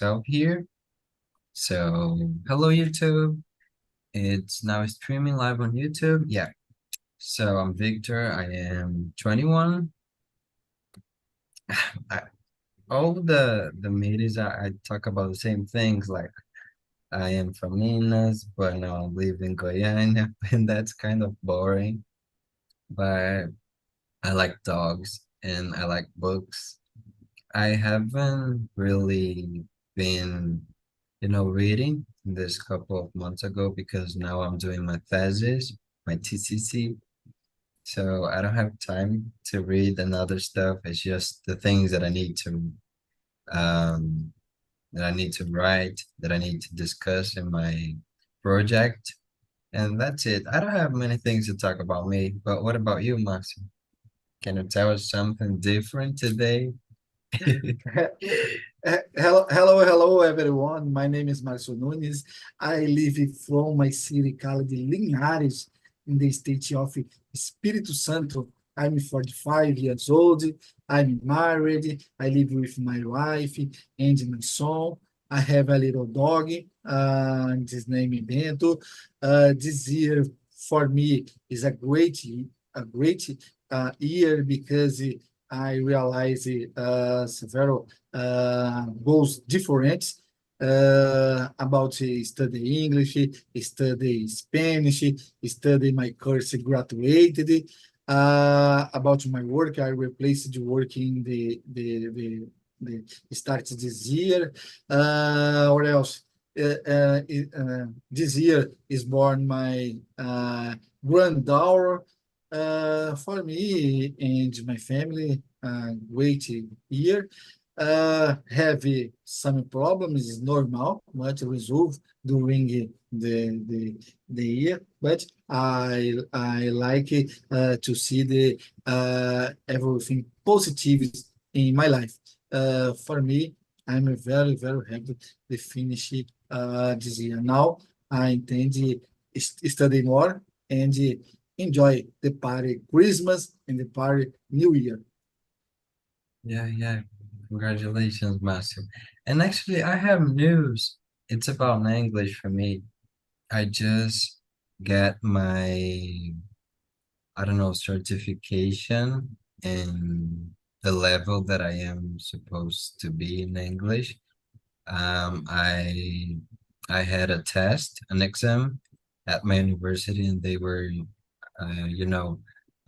myself here. So, hello YouTube. It's now streaming live on YouTube. Yeah. So I'm Victor. I am 21. I, all the meetings I talk about the same things. Like I am from Minas, but now I live in Goiânia, and that's kind of boring. But I like dogs and I like books. I haven't really been, reading this couple of months ago because now I'm doing my thesis, my TCC. So I don't have time to read and other stuff. It's just the things um, that I need to write, that I need to discuss in my project. And that's it. I don't have many things to talk about me, but what about you, Marcio? Can you tell us something different today? Hello, everyone. My name is Marcio Nunes. I live from my city called Linhares in the state of Espírito Santo. I'm 45 years old. I'm married. I live with my wife and my son. I have a little dog. His name is Bento. This year for me is a great year because I realize several goals different about study English, study Spanish, study my course graduated. About my work, I replaced the work in the start this year. What else? This year is born my granddaughter. For me and my family, great year. Have some problems is normal, but resolve during the year. But I like to see the everything positive in my life. For me, I'm very happy to finish this year. Now I intend to study more and enjoy the party Christmas and the party New Year. Yeah, yeah. Congratulations, Marcio. And actually, I have news. It's about English for me. I just got my, I don't know, certification in the level that I am supposed to be in English. Um, I I had a test, an exam at my university, and they were,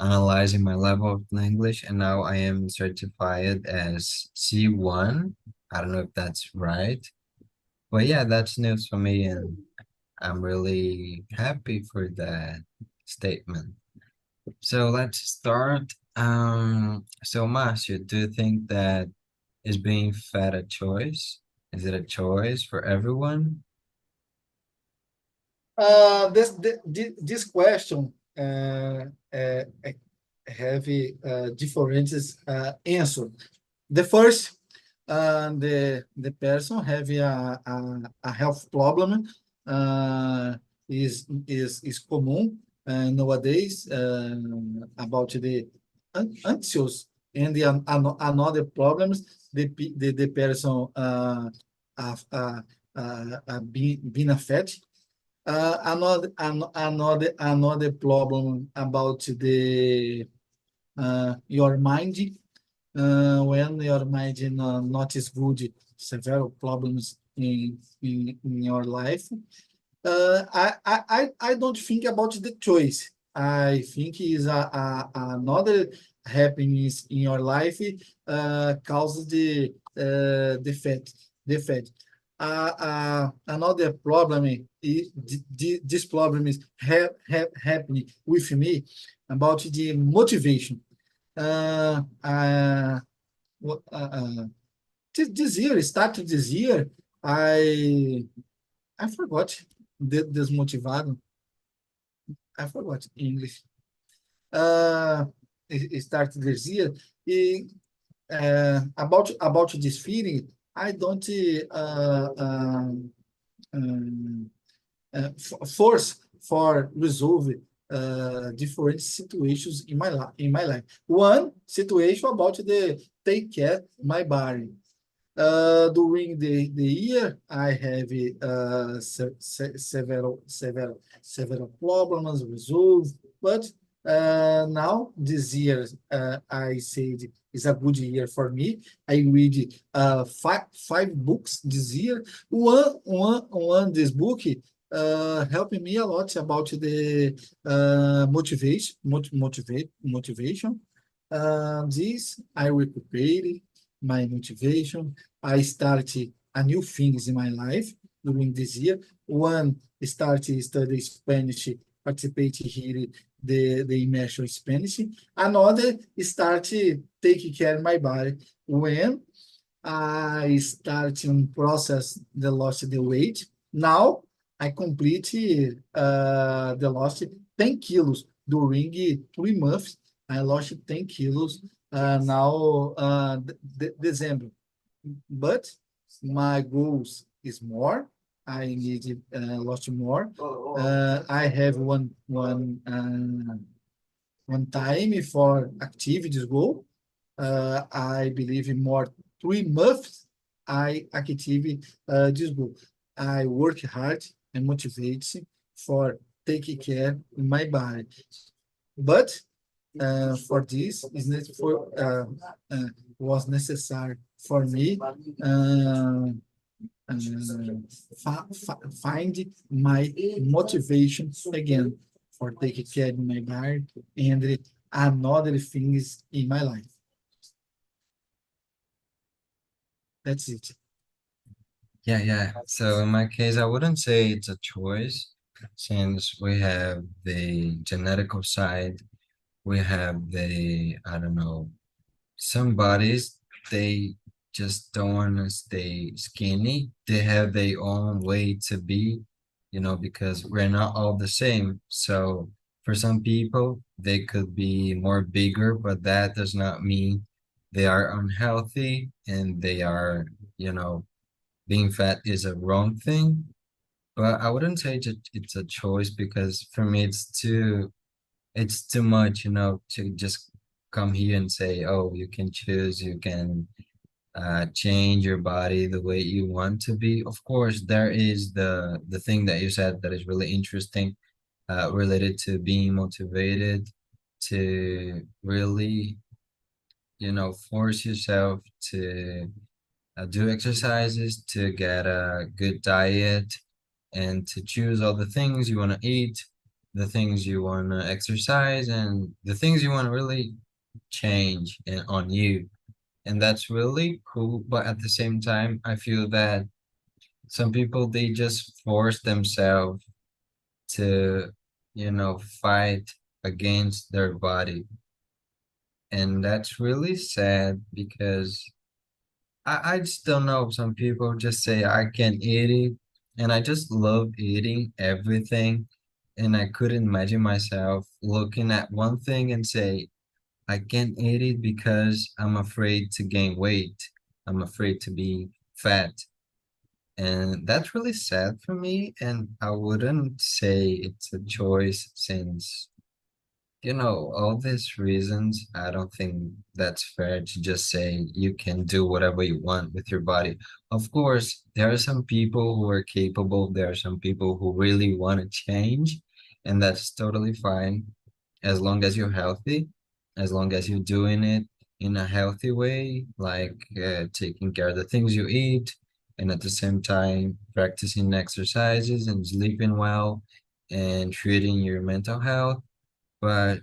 analyzing my level of English, and now I am certified as C1. I don't know if that's right, but yeah, that's news for me, and I'm really happy for that statement. So let's start. So Marcio, do you think that is being fed a choice? Is it a choice for everyone? This question have different answer. The first, the person have a health problem is common nowadays about the anxious and another problems the person being affected. Another problem about the your mind when your mind not is good, several problems in your life. I don't think about the choice. I think is another happiness in your life causes the fat. Another problem this problem is happening with me about the motivation. Uh, uh, this year, started this year, I I forgot desmotivado. I forgot English. Uh, it started this year. About this feeling, I don't um, force for resolve different situations in my life. One situation about the take care my body. During the year, I have several problems resolved, but now this year, I said is a good year for me. I read five books this year. One this book helped me a lot about the motivation. This I recuperated my motivation. I started a new things in my life during this year. One, started study Spanish, participate here the immersion Spanish. Another, started taking care of my body. When I start in process the lost the weight. Now I complete the lost 10 kilos during 3 months. I lost 10 kilos now December. But my goals is more. I need lost more. I have one time for activities goal. I believe in more 3 months I active this goal. I work hard and motivate for taking care of my body. But for this is not for was necessary for me find my motivation again for taking care of my body and another things in my life. That's it. Yeah, yeah. So in my case, I wouldn't say it's a choice, since we have the genetical side, we have the, I don't know, some bodies, they just don't want to stay skinny. They have their own way to be, because we're not all the same. So for some people, they could be more bigger, but that does not mean they are unhealthy and they are, being fat is a wrong thing. But I wouldn't say it's a choice, because for me it's too much, to just come here and say, oh, you can choose, you can change your body the way you want to be. Of course, there is the thing that you said that is really interesting, related to being motivated to really, force yourself to do exercises, to get a good diet, and to choose all the things you want to eat, the things you want to exercise, and the things you want to really change on you. And that's really cool. But at the same time, I feel that some people, they just force themselves to, fight against their body. And that's really sad, because I just don't know. Some people just say I can eat it, and I just love eating everything. And I couldn't imagine myself looking at one thing and say, I can't eat it because I'm afraid to gain weight. I'm afraid to be fat. And that's really sad for me. And I wouldn't say it's a choice, since all these reasons. I don't think that's fair to just say you can do whatever you want with your body. Of course, there are some people who are capable, there are some people who really want to change, and that's totally fine, as long as you're healthy, as long as you're doing it in a healthy way, like taking care of the things you eat, and at the same time practicing exercises and sleeping well and treating your mental health. But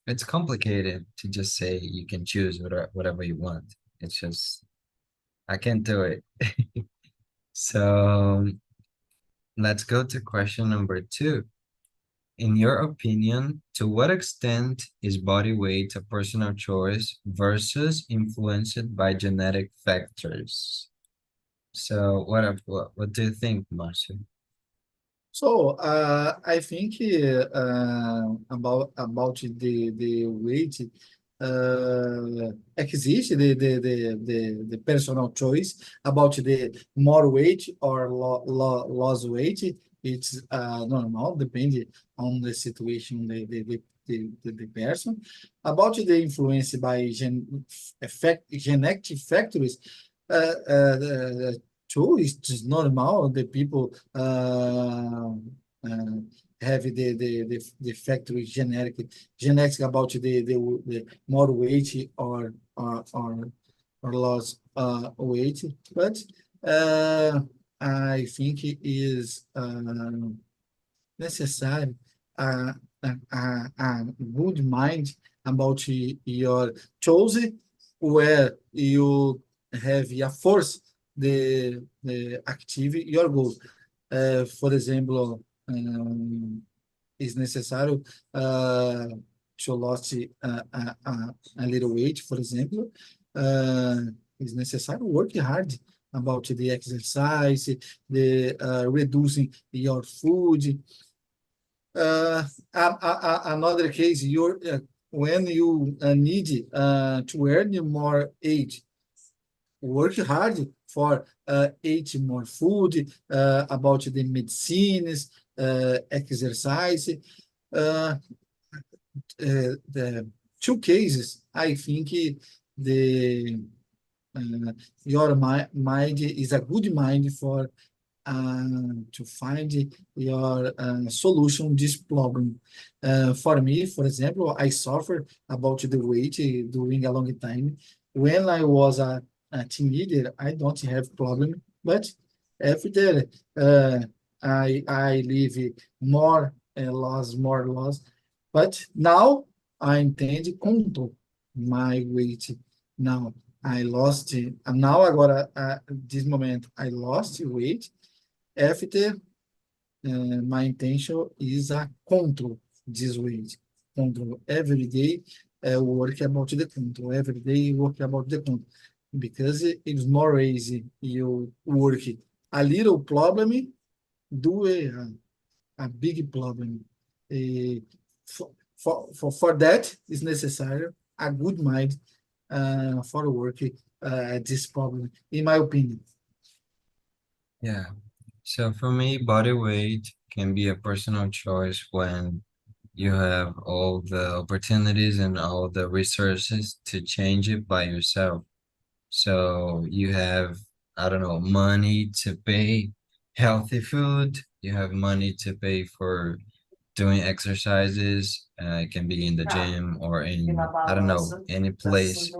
it's complicated to just say you can choose whatever you want. It's just, I can't do it. So let's go to question number two. In your opinion, to what extent is body weight a personal choice versus influenced by genetic factors? So what do you think, Marcio? So I think about the weight exists the personal choice about the more weight or less weight. It's normal, depending on the situation, the person. About the influence by genetic factors, True, it's just normal. The people uh, have the factory genetics about the more weight or loss weight, but uh, I think it is necessário a good mind about your choice where you have a force the active your goal. For example, is necessário to lose a little weight, for example. Is necessário work hard about the exercise, the reducing your food, another case, when you need to earn more age, work hard for eat more food, about the medicines, exercise. Uh, the two cases, I think the uh, your mind is a good mind for to find your solution this problem. For me, for example, I suffered about the weight during a long time. When I was a teenager, I don't have problem, but after I live more loss, more loss. But now I intend to control my weight. Now I lost, and now agora, this moment, I lost weight after my intention is a control this weight. Control every day, work about the control. Every day work about the control. Because it's more easy you work a little problem, do a big problem. Eh, for that is necessary a good mind for work this problem, in my opinion. Yeah. So for me, body weight can be a personal choice when you have all the opportunities and all the resources to change it by yourself. So you have, I don't know, money to pay healthy food. You have money to pay for doing exercises. It can be in the gym or in, I don't know, any place.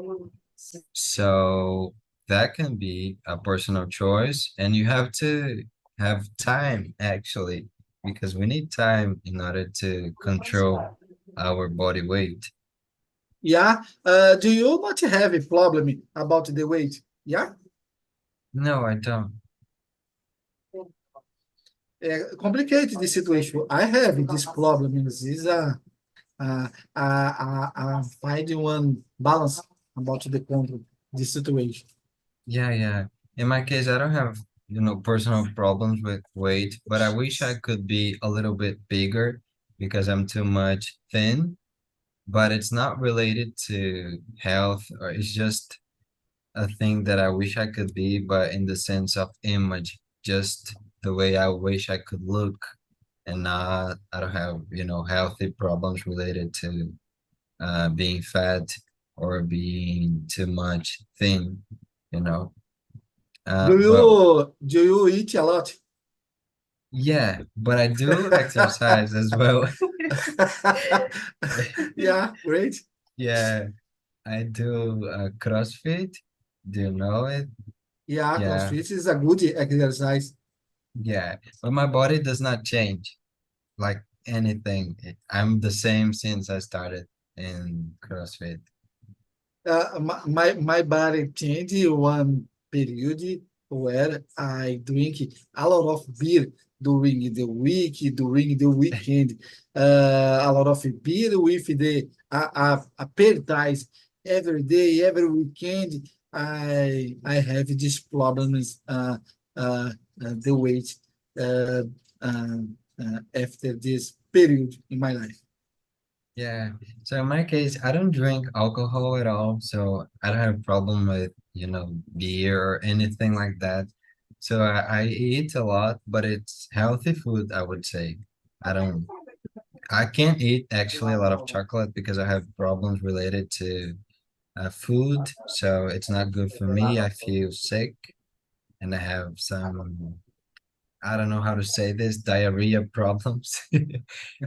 So that can be a personal choice, and you have to have time actually, because we need time in order to control our body weight. Yeah. Do you not have a problem about the weight? Yeah. No, I don't. Complicated the situation. I have this problem. Is finding one balance about the control, the situation. Yeah, yeah. In my case, I don't have, personal problems with weight, but I wish I could be a little bit bigger because I'm too much thin, but it's not related to health, or it's just a thing that I wish I could be, but in the sense of image, just the way I wish I could look, and not, I don't have, healthy problems related to being fat or being too much thin, you know. But Do you eat a lot? yeah, but I do exercise as well. Yeah, great. Yeah, I do CrossFit. Do you know it? Yeah, Yeah, CrossFit is a good exercise. yeah. But my body does not change like anything. I'm the same since I started in CrossFit. My body changed one period where I drink a lot of beer during the week, during the weekend, a lot of beer with the appetite every day, every weekend. I have these problems, the weight uh, uh, after this period in my life. Yeah. So in my case, I don't drink alcohol at all, so I don't have a problem with, beer or anything like that. So I eat a lot, but it's healthy food, I would say. I can't eat actually a lot of chocolate because I have problems related to food, so it's not good for me. I feel sick and I have some, I don't know how to say this, diarrhea problems.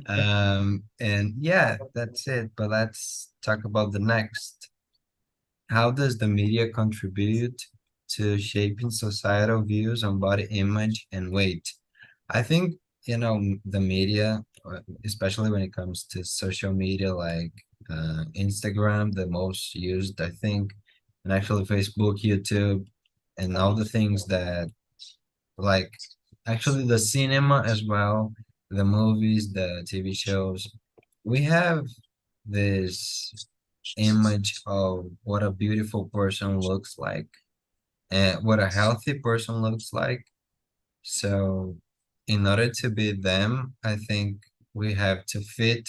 And yeah, that's it. But let's talk about the next. How does the media contribute to shaping societal views on body image and weight? I think, the media, especially when it comes to social media like Instagram, the most used, I think, and actually Facebook, YouTube, and all the things that, like, actually the cinema as well, the movies, the TV shows, we have this image of what a beautiful person looks like and what a healthy person looks like. So, in order to be them, I think we have to fit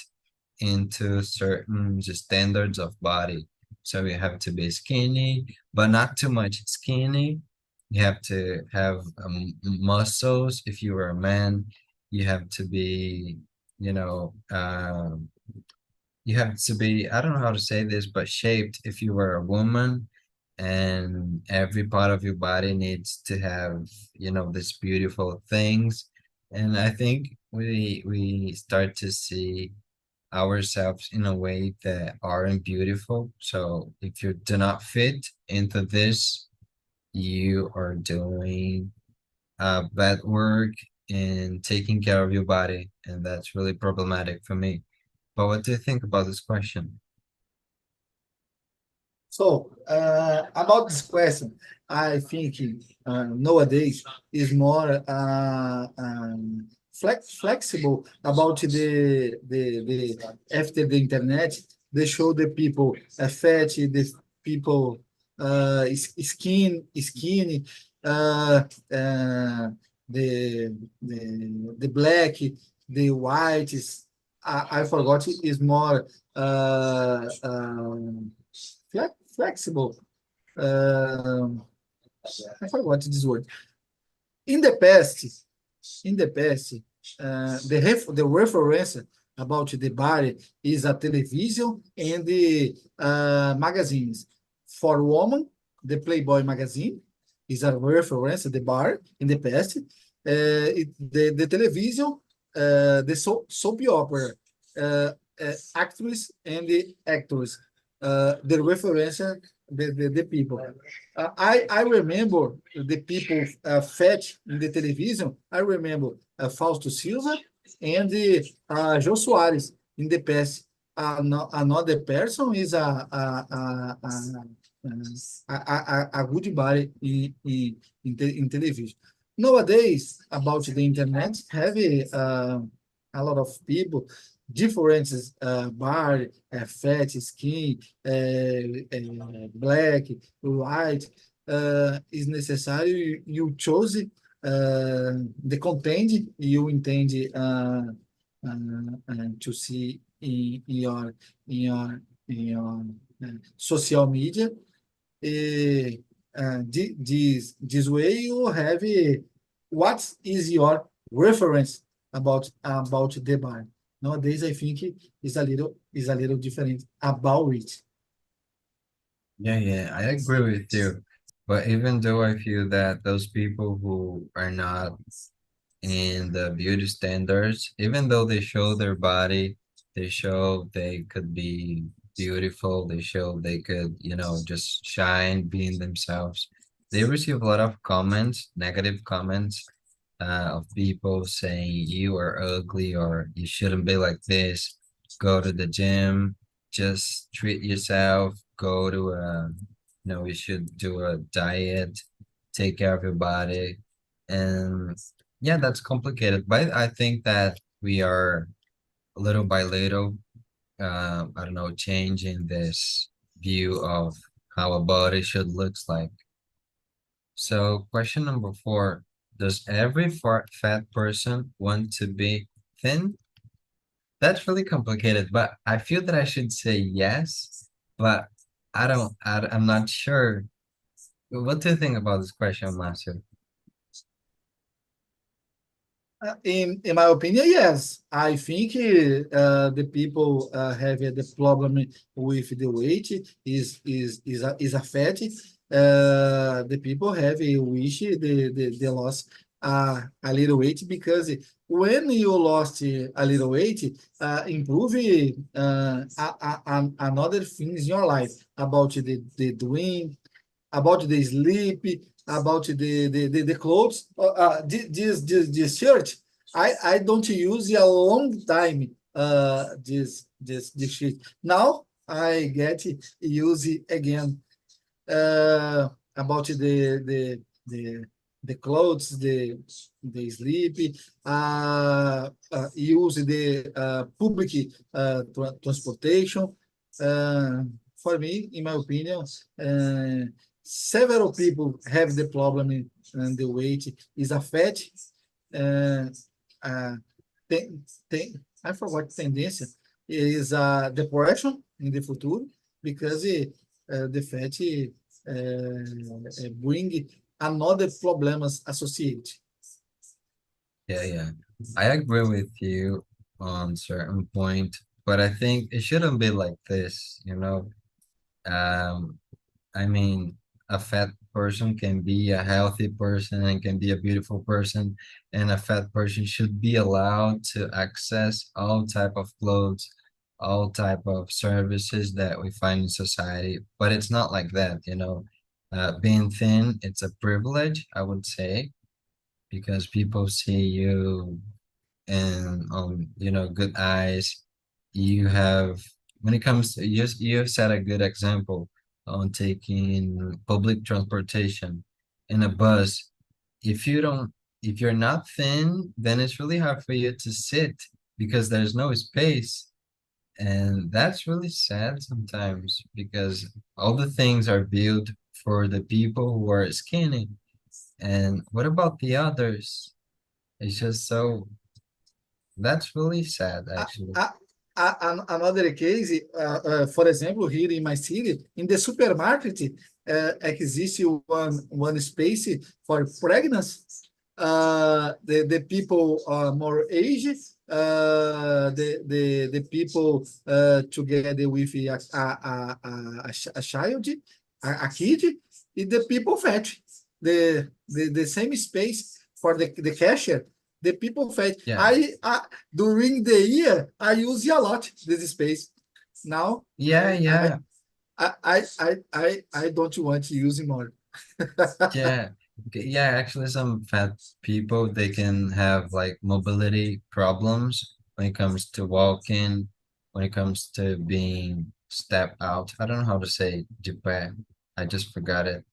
into certain standards of body. So, you have to be skinny, but not too much skinny. You have to have muscles if you are a man. You have to be, you know, you have to be, I don't know how to say this, but shaped if you were a woman, and every part of your body needs to have, these beautiful things. And I think we start to see ourselves in a way that aren't beautiful. So if you do not fit into this, you are doing bad work in taking care of your body, and that's really problematic for me. But what do you think about this question? So, about this question, I think nowadays is more flexible about the after the internet. They show the people fat, the people skinny, uh, uh, the black, the white is I forgot it is more flexible. Um, I forgot this word. In the past, in the past, the reference about the body is a television and the magazines. For woman, the Playboy magazine is a reference, the bar in the past. The television, the soap opera, actress and the actors, the reference, the people. I remember the people fat in the television. I remember Fausto Silva and the Jô Soares in the past. Another person is a good body in television. Nowadays, about the internet, have a lot of people differences bar, fat, skin, black, white, is necessário you choose the content you intend to see in your social media. This way you have what is your reference about the bar. Nowadays, I think is a little different about it. Yeah, yeah, I agree with you. But even though I feel that those people who are not in the beauty standards, even though they show their body, they show they could be beautiful, they show they could, just shine, being themselves. They receive a lot of comments, negative comments, of people saying you are ugly or you shouldn't be like this. Go to the gym, just treat yourself, go to you should do a diet, take care of your body. And yeah, that's complicated. But I think that we are little by little, I don't know, changing this view of how a body should looks like. So question number four, does every fat person want to be thin? That's really complicated, but I feel that I should say yes, but I'm not sure. What do you think about this question, Marcio? In my opinion, yes. I think the people have the problem with the weight is a fat. The people have a wish they lost a little weight because when you lost a little weight, improve another things in your life about the doing about the sleep, about the clothes. This shirt, I don't use a long time. This shirt. Now I get use it again. About the the clothes, the sleep, use the public transportation. Uh, for me, in my opinion, several people have the problem and the weight is a fat. Uh, uh, I forgot tendência is depression in the future because the fat bring another problems associated. Yeah, yeah. I agree with you on certain point, but I think it shouldn't be like this, you know? Um, I mean, a fat person can be a healthy person and can be a beautiful person, and a fat person should be allowed to access all type of clothes, all type of services that we find in society. But it's not like that, you know. Being thin, it's a privilege, I would say, because people see you and you know, good eyes. You have when it comes to you have set a good example on taking public transportation in a bus. If you don't if you're not thin, then it's really hard for you to sit because there's no space. And that's really sad sometimes because all the things are built for the people who are skinny. And what about the others? It's just so that's really sad, Uh, actually. uh, Another case, for example, here in my city, in the supermarket, exists one space for pregnancy. The people are more aged, the people together with a child, a kid, and the people fat. The same space for the cashier. The people fat. Yeah. During the year, I use a lot this space. Now Yeah, yeah. I don't want to use it more. Yeah, yeah, actually some fat people they can have like mobility problems when it comes to walking, when it comes to being step out. I don't know how to say Japan. I just forgot it.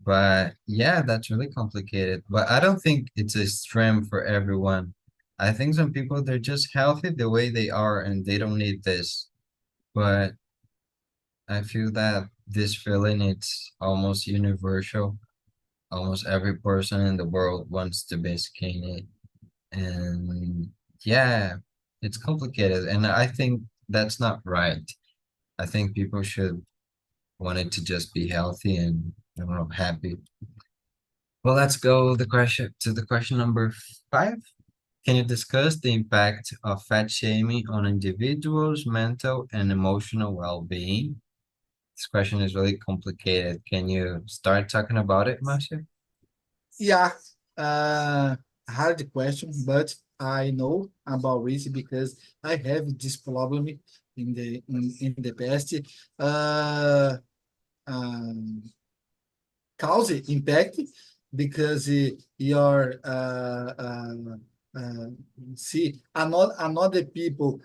But yeah, that's really complicated. But I don't think it's a strength for everyone. I think some people they're just healthy the way they are and they don't need this. But I feel that this feeling it's almost universal. Almost every person in the world wants to be skinny. And yeah, it's complicated. And I think that's not right. I think people should want it to just be healthy and, I don't know, happy. Well, let's go the question number 5. Can you discuss the impact of fat shaming on individuals' mental and emotional well-being? This question is really complicated. Can you start talking about it, Marcia? Yeah, uh, hard question, but I know about it because I have this problem in the past. Uh, um, Cause impact because your uh, see another people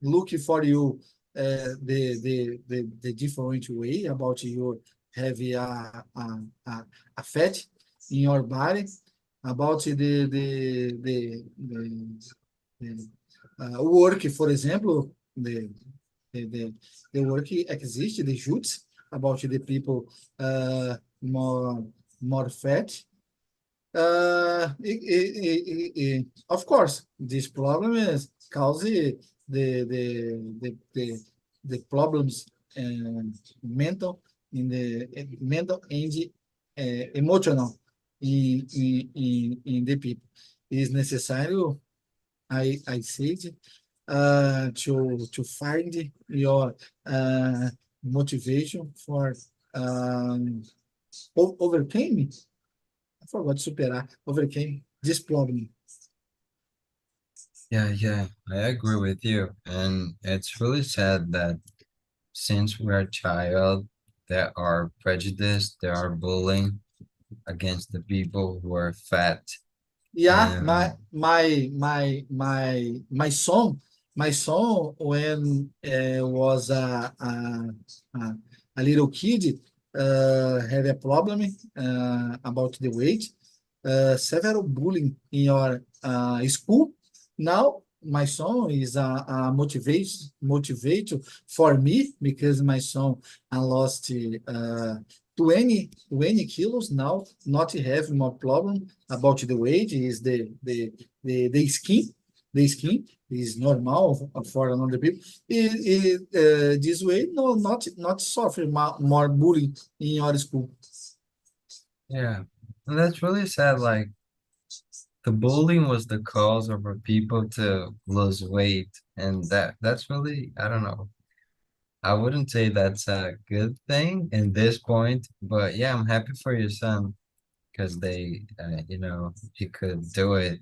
looking for you the different way about your heavy a fat in your body about the work, for example, the, the, the work exists, the shoots about the people uh, more more fat. Of course, this problem is causing the problems mental mental and emotional in the people. is necessary, I said, to find your motivation for um, overcame. I forgot superar, overcame this problem. Yeah, yeah, I agree with you. And it's really sad that since we're a child, there are prejudice, there are bullying against the people who are fat. Yeah, And my son when was a, a little kid had a problem about the weight, several bullying in your school. Now my son is a motivator for me because my son lost 20 kilos now, not have more problem about the weight, is the skin. The skin is normal for another people. This way, no, not suffer more bullying in your school. yeah, and that's really sad. Like the bullying was the cause of our people to lose weight. And that's really, I don't know. I wouldn't say that's a good thing in this point, but yeah, I'm happy for your son because he could do it.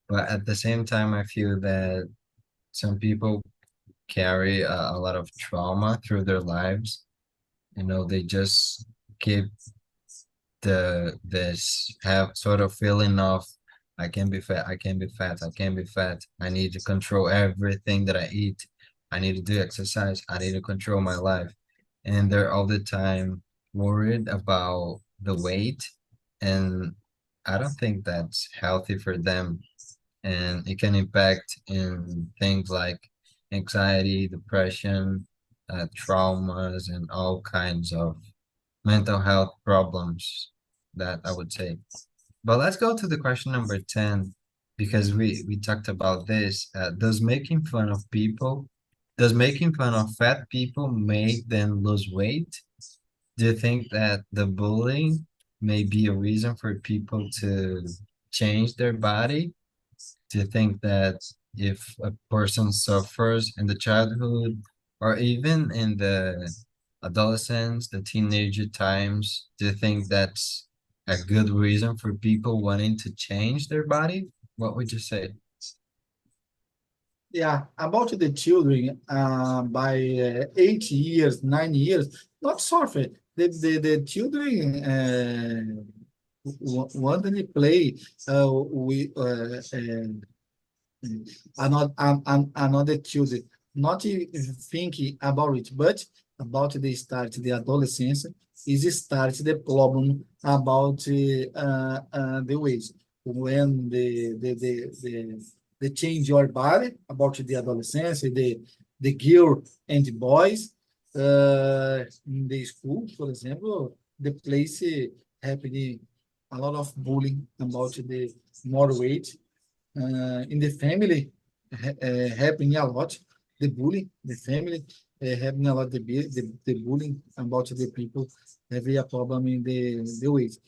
But at the same time, I feel that some people carry a lot of trauma through their lives. They just keep this have sort of feeling of I can be fat, I can be fat, I can be fat. I need to control everything that I eat. I need to do exercise. I need to control my life. And they're all the time worried about the weight. And I don't think that's healthy for them. And it can impact in things like anxiety, depression, traumas, and all kinds of mental health problems that I would say. But let's go to the question number 10 because we talked about this. Does making fun of fat people make them lose weight? Do you think that the bullying may be a reason for people to change their body? Do you think that if a person suffers in the childhood or even in the adolescence, the teenager times, do you think that's a good reason for people wanting to change their body? What would you say? Yeah, about the children by 8 years, 9 years, not suffer. The children want to play with another children, not thinking about it, but about the start, the adolescence is start the problem about the ways when the change your body about the adolescence, the girl and the boys in the school, for example, the place happening a lot of bullying about the more weight in the family happening a lot, the bullying, the family having a lot the bullying about the people having a problem in the ways.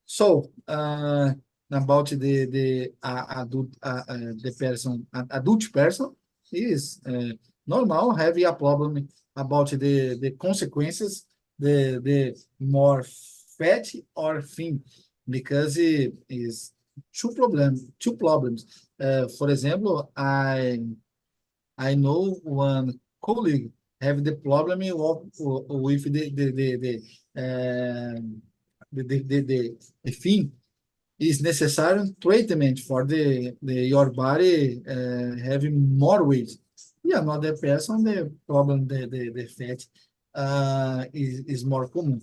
So about the adult the person adult person is normal having a problem about the consequences the more fat or thin because it is two problems. For example, I know one colleague have the problem with the thing is necessary treatment for the your body having more weight. Yeah, another person the problem the fat is more common.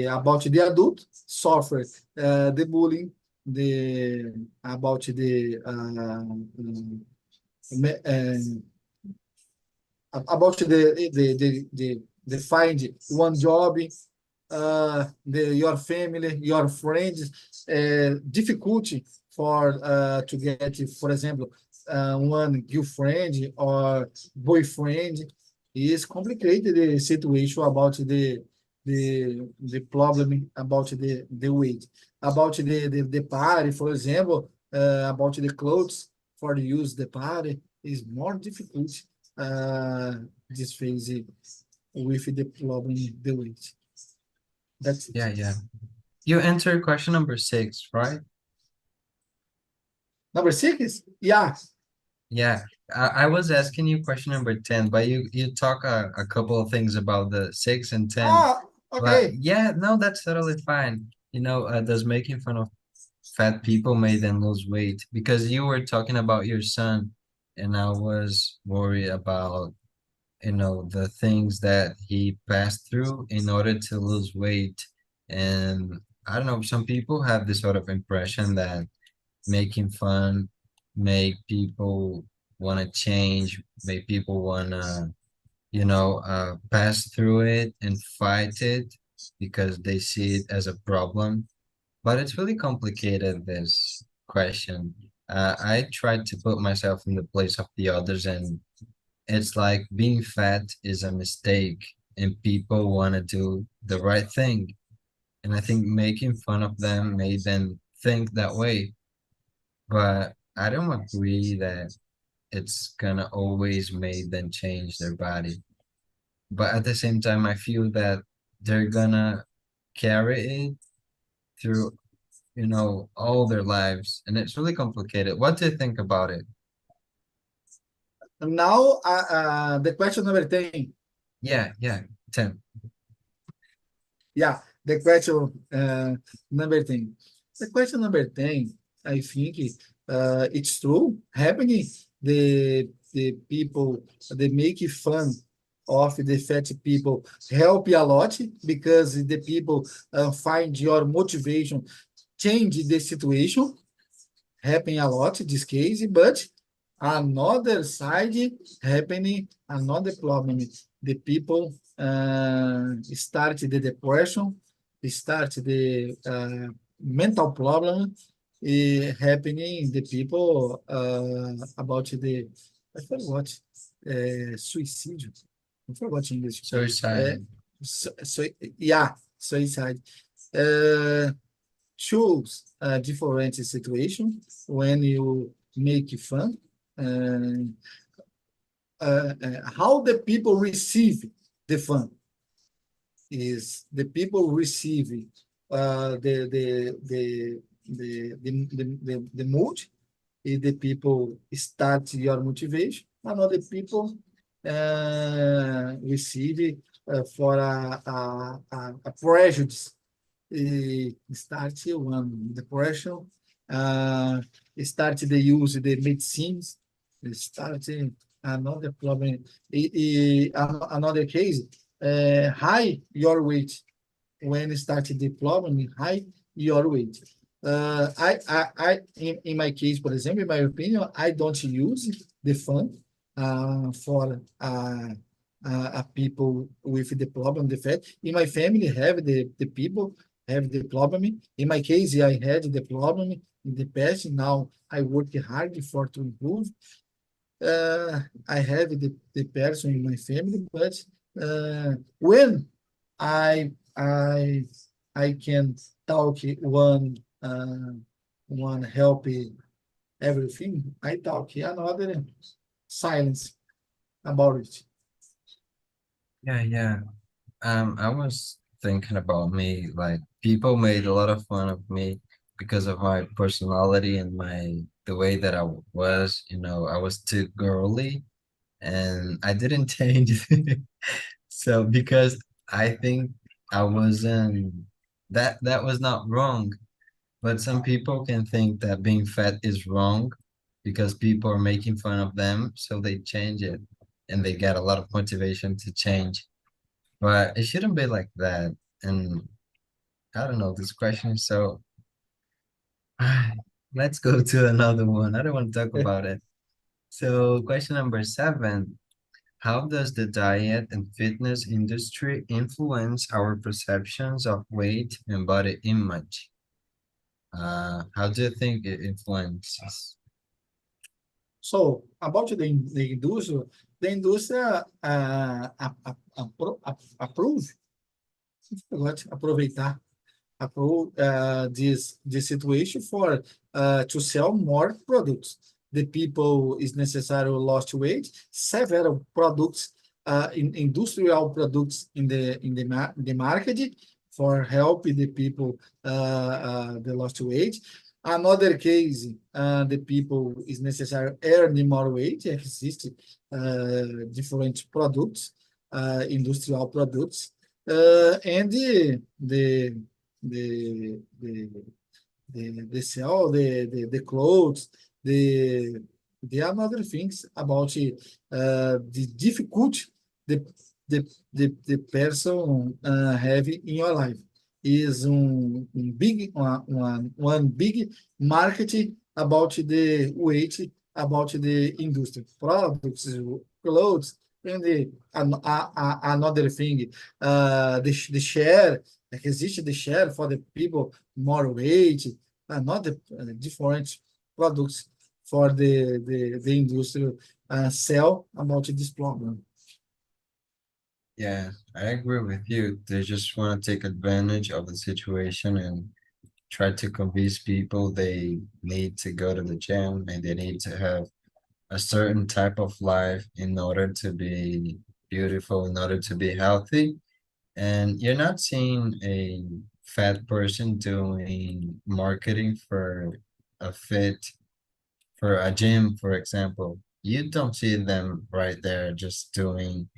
About the adult suffer the bullying, the about the about the find one job, your family, your friends, difficulty for to get, for example, one girlfriend or boyfriend is complicated the situation about the problem about the weight, about the party, for example. about the clothes for the use the party is more difficult this phase with the problem the weight. That's it. Yeah, yeah. You answered question number six, right? Number six? Yeah. Yeah. I was asking you question number 10, but you talk a couple of things about the six and 10. Ah, But okay. yeah, no, that's totally fine. Does making fun of fat people make them lose weight? Because you were talking about your son, and I was worried about, the things that he passed through in order to lose weight. And I don't know, some people have this sort of impression that making fun make people want to change, make people want to, pass through it and fight it because they see it as a problem. But it's really complicated, this question. I tried to put myself in the place of the others, and it's like being fat is a mistake, and people want to do the right thing. And I think making fun of them made them think that way. But I don't agree that it's gonna always make them change their body. But at the same time, I feel that they're gonna carry it through, all their lives. And it's really complicated. What do you think about it? Now, the question number 10. Yeah, yeah, 10. Yeah, the question number 10. The question number 10, I think it's true. Happening, the people, they make fun of the fat people help you a lot because the people find your motivation change the situation happen a lot in this case, but another side happening another problem. The people start the depression, start the mental problem happening. The people about the I forgot suicide. I forgot English. Uh, Suicide. so yeah, suicide. Uh, choose a different situation when you make fun. Uh, how the people receive the fun is the people receive the mood, if the people start your motivation, another people receive for a prejudice start one depression, uh, start the use the medicines, start another problem. Another case, high your weight when start the problem, high your weight. In my case, for example, in my opinion, I don't use the fund for people with the problem, the fat. In my family, have the people have the problem. In my case, I had the problem in the past. Now I work hard for to improve. I have the person in my family, but when I I can talk one help everything. I talk another silence about it. Yeah, yeah. I was thinking about me, like people made a lot of fun of me because of my personality and the way that I was, I was too girly and I didn't change. So because I think I wasn't that was not wrong, but some people can think that being fat is wrong because people are making fun of them, so they change it and they get a lot of motivation to change. But it shouldn't be like that. And I don't know, this question is so let's go to another one. I don't want to talk about it. So question number 7. How does the diet and fitness industry influence our perceptions of weight and body image? How do you think it influences? So about the industry approve, aproveitar. approach this situation for to sell more products. The people is necessary lost weight, several products in industrial products in the market for help the people the lost weight. Another case, the people is necessary earning more weight. Exist different products, industrial products, and the the the sell the clothes, the the another things about the difficulty the the person have in your life is big one big market about the weight about the industry products clothes and another thing the share like existe the share for the people more weight another different products for the industry sell about this problem. Yeah, I agree with you. They just want to take advantage of the situation and try to convince people they need to go to the gym and they need to have a certain type of life in order to be beautiful, in order to be healthy. And you're not seeing a fat person doing marketing a fit, for a gym, for example. You don't see them right there just doing,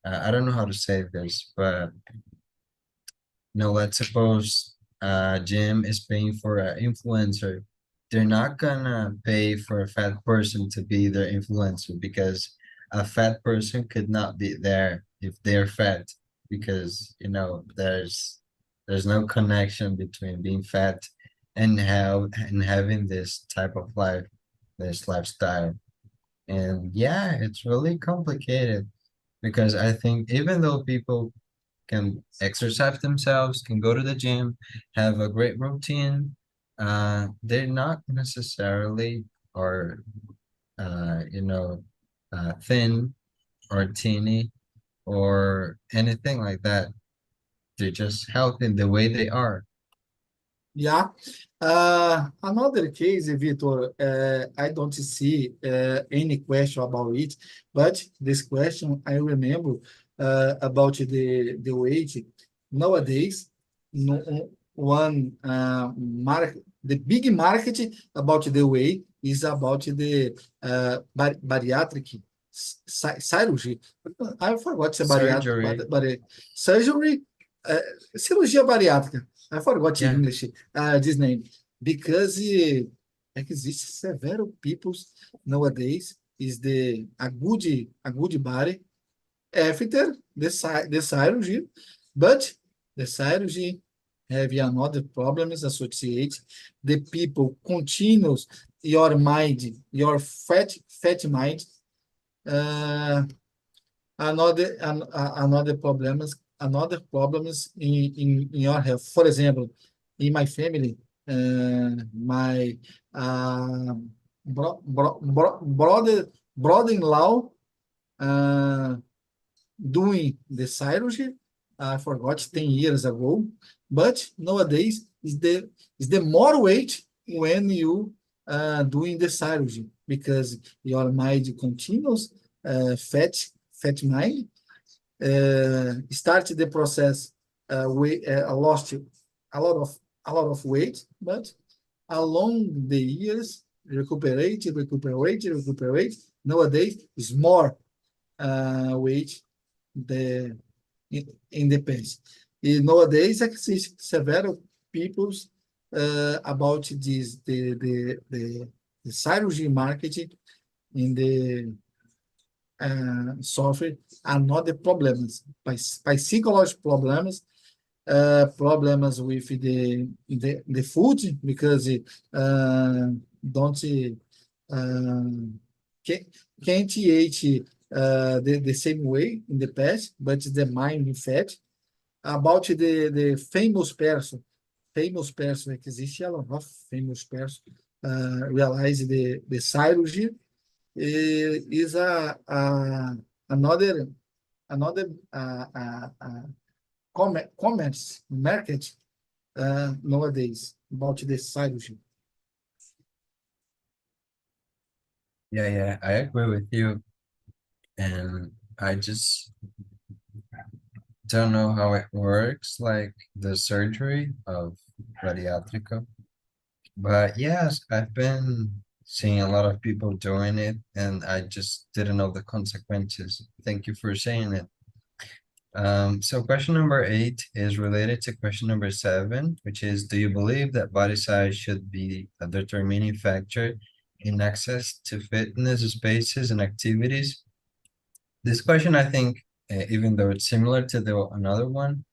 I don't know how to say this, but no, let's suppose gym is paying for an influencer. They're not gonna pay for a fat person to be their influencer because a fat person could not be there if they're fat because there's no connection between being fat and having this type of life, this lifestyle. And yeah, it's really complicated because I think even though people can exercise themselves, can go to the gym, have a great routine. They're not necessarily or you know thin or teeny or anything like that. They're just healthy the way they are. Yeah. Another case, Vitor, I don't see any question about it, but this question I remember about the weight. Nowadays, no, one the big market about the weight is about the bariatric surgery. I forgot to say bariatric, Surgery, but surgery, uh, cirurgia bariátrica. I forgot in yeah, English this name because exists several peoples nowadays is a good body after the surgery, but the surgery have another problems associated. The people continues your mind, your fat mind. Uh, another problems in your health. For example, in my family, my uh, brother-in-law uh, doing the surgery. I forgot 10 years ago, but nowadays is the more weight when you doing the surgery because your mind continues fat mind started the process we lost a lot of weight, but along the years recuperate. Nowadays is more weight the in the past. And nowadays exist several peoples about this the surgery marketing in the sofre another problems by psychological problems with the food because don't can, can't eat the same way in the past, but the mind in fact about the famous person existe a lot of famous person realize the surgery is another another commerce market nowadays about the cirurgy. Yeah, yeah, I agree with you. And I just don't know how it works, like the surgery of bariátrica. But yes, I've been seeing a lot of people doing it, and I just didn't know the consequences. Thank you for saying it. So question number 8 is related to question number 7, which is, do you believe that body size should be a determining factor in access to fitness spaces and activities? This question, I think, even though it's similar to the another one,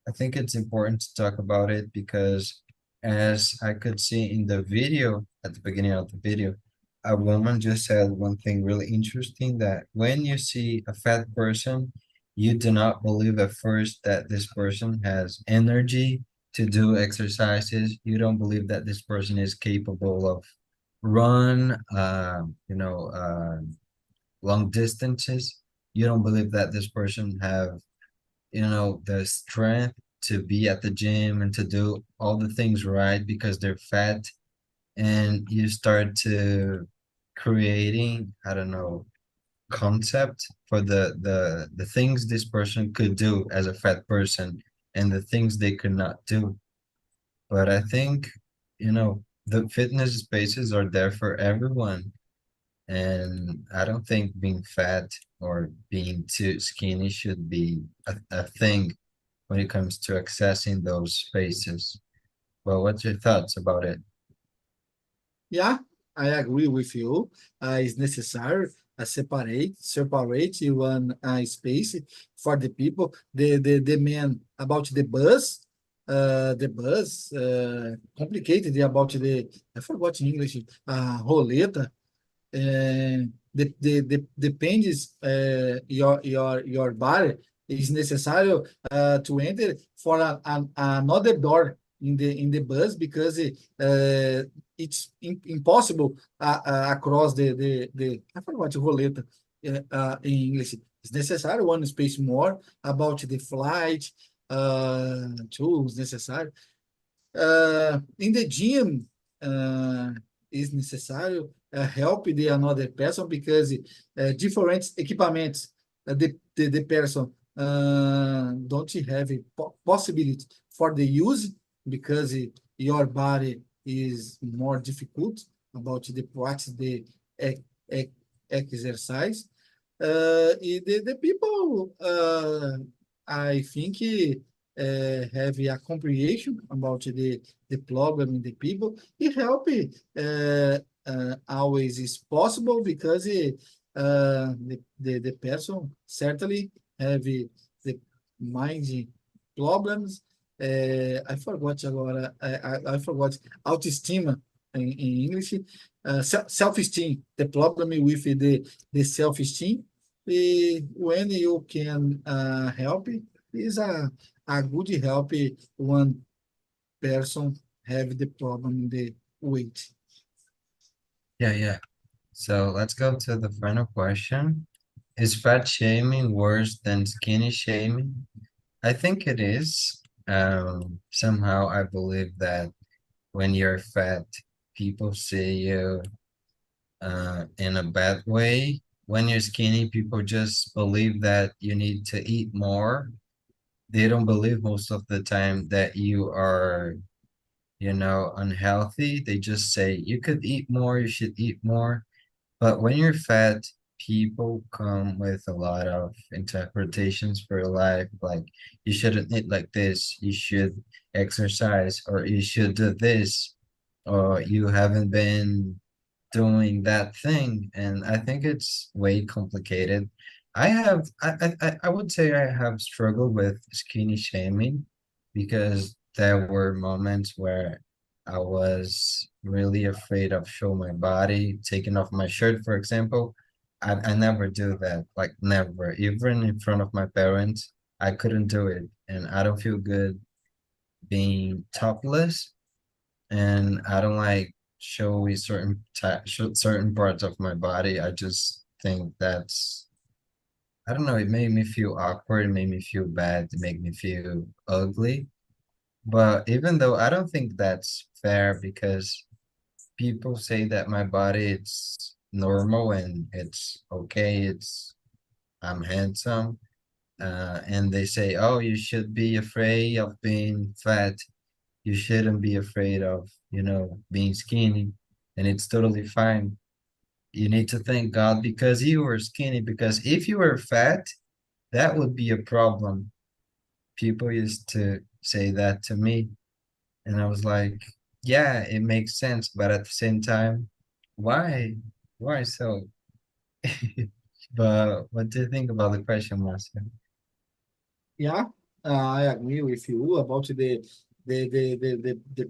I think it's important to talk about it because as I could see in the video, at the beginning of the video, a woman just said one thing really interesting, that when you see a fat person, you do not believe at first that this person has energy to do exercises. You don't believe that this person is capable of run, long distances. You don't believe that this person have, the strength to be at the gym and to do all the things right because they're fat. And you start to creating, I don't know, concept for the things this person could do as a fat person and the things they could not do. But I think, the fitness spaces are there for everyone. And I don't think being fat or being too skinny should be a thing when it comes to accessing those spaces. Well, what's your thoughts about it? Yeah, I agree with you. It's necessary separate one space for the people. The man about the bus, complicated about I forgot in English, roleta. Depends your body is necessary to enter for another door in the bus because it's impossible across the I forgot roleta in English. It's necessary one space more about the flight tools necessary in the gym uh, is necessary help the another person because different equipments the person don't have a possibility for the use because your body is more difficult about the practice the e- e- exercise the people I think have a comprehension about the problem in the people. It help always is possible because the person certainly have the mind problems. I forgot agora, I forgot autoestima in English, self-esteem, the problem with the self-esteem. When you can help, is a good help one person have the problem in the weight. Yeah, yeah. So let's go to the final question. Is fat shaming worse than skinny shaming? I think it is. Somehow I believe that when you're fat, people see you in a bad way. When you're skinny, people just believe that you need to eat more. They don't believe most of the time that you are, unhealthy. They just say you could eat more, you should eat more. But when you're fat, people come with a lot of interpretations for your life, like you shouldn't eat like this, you should exercise, or you should do this, or you haven't been doing that thing. And I think it's way complicated. I would say I have struggled with skinny shaming because there were moments where I was really afraid of showing my body, taking off my shirt, for example. I never do that, like never, even in front of my parents. I couldn't do it, and I don't feel good being topless, and I don't like showy certain parts of my body. I just think that's, I don't know, it made me feel awkward, it made me feel bad, it made me feel ugly. But even though I don't think that's fair because people say that my body it's normal and it's okay, it's I'm handsome. And they say, oh, you should be afraid of being fat. You shouldn't be afraid of, being skinny. And it's totally fine. You need to thank God because you were skinny. Because if you were fat, that would be a problem. People used to say that to me. And I was like, yeah, it makes sense. But at the same time, why? Why so? But what do you think about the question, Marcia? Yeah, I agree with you about the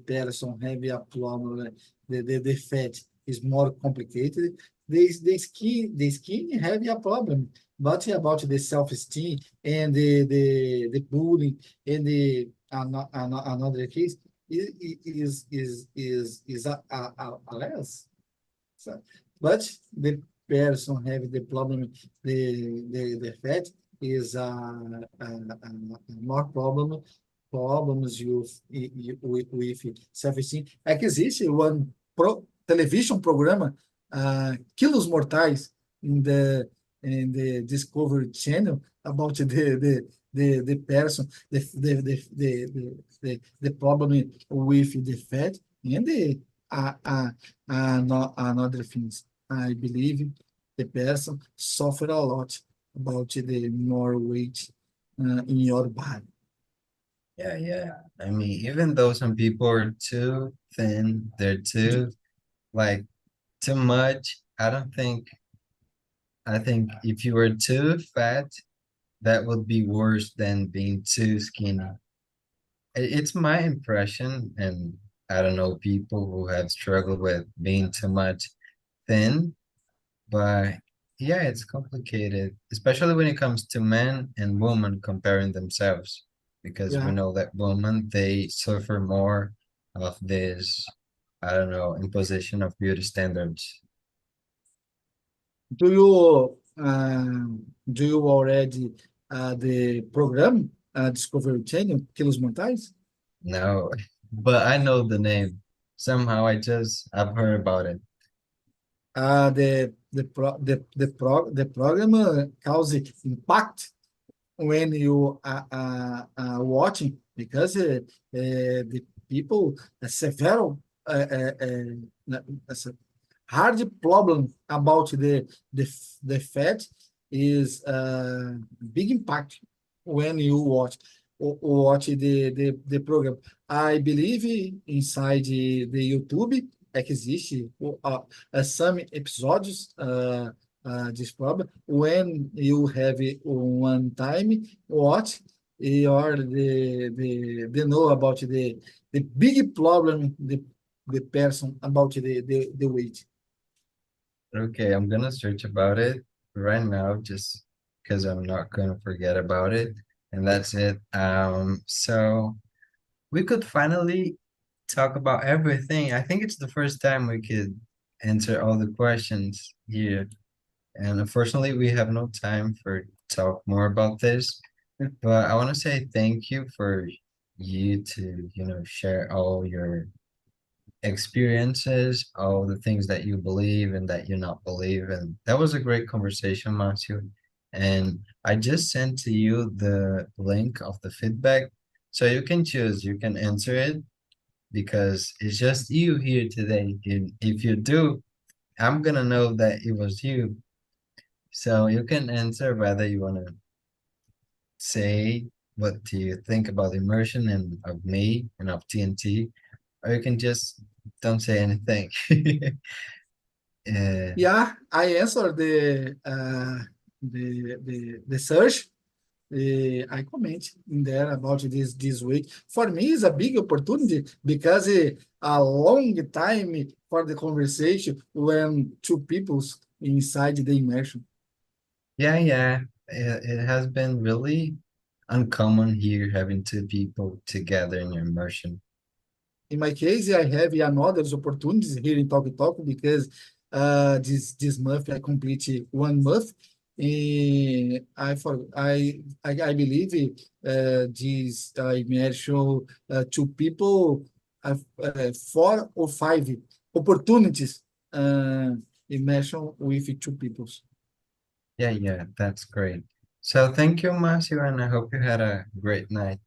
person having a problem. The fat is more complicated. The skin having a problem, but about the self-esteem and the bullying and another case is a less. So, but the person having the problem, the fat is more problems with self-esteem. É que existe one television programa, Quilos Mortais, in the Discovery Channel about the person, the problem with the fat and the no, another things. I believe the person suffer a lot about the more weight in your body. Yeah, yeah. I mean, even though some people are too thin, they're too like too much. I think if you were too fat, that would be worse than being too skinny. It's my impression, and I don't know people who have struggled with being too much thin, but yeah, it's complicated, especially when it comes to men and women comparing themselves, because we Yeah. know that women they suffer more of this, I don't know, imposition of beauty standards. Do you already the program Discovery Channel Quilos Mortais? No, but I know the name. Somehow I've heard about it. The program causes impact when you watching because the people severe hard problem about the fat is big impact when you watch the program. I believe inside the YouTube existe some episódios this problem when you have it one time watch or the know about the big problem the person about the weight. Okay, I'm gonna search about it right now just because I'm not gonna forget about it. And that's it. So we could finally talk about everything. I think it's the first time we could answer all the questions here. And unfortunately, we have no time for talk more about this. But I want to say thank you for you to, share all your experiences, all the things that you believe and that you not believe. And that was a great conversation, Matthew. And I just sent to you the link of the feedback. So you can choose, you can answer it because it's just you here today. And if you do, I'm gonna know that it was you. So you can answer whether you wanna say what do you think about immersion and of me and of TNT, or you can just don't say anything. Uh, Yeah, I answered the search. I comment in there about this week. For me, it's a big opportunity because a long time for the conversation when two peoples inside the immersion. yeah, yeah. It has been really uncommon here having two people together in immersion. In my case, I have another opportunities here in Talk Talk because this month I complete 1 month I believe this immersion to people four or five opportunities uh, immersion with two peoples. Yeah, yeah, that's great. So thank you, Marcio, and I hope you had a great night.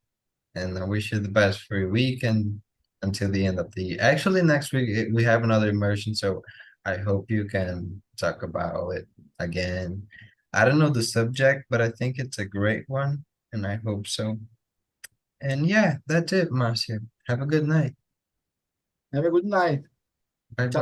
And I wish you the best for your week and until the end of the year. Actually, next week we have another immersion, so I hope you can talk about it again. I don't know the subject, but I think it's a great one, and I hope so. And yeah, that's it, Marcia. Have a good night. Have a good night. Bye Ciao. bye.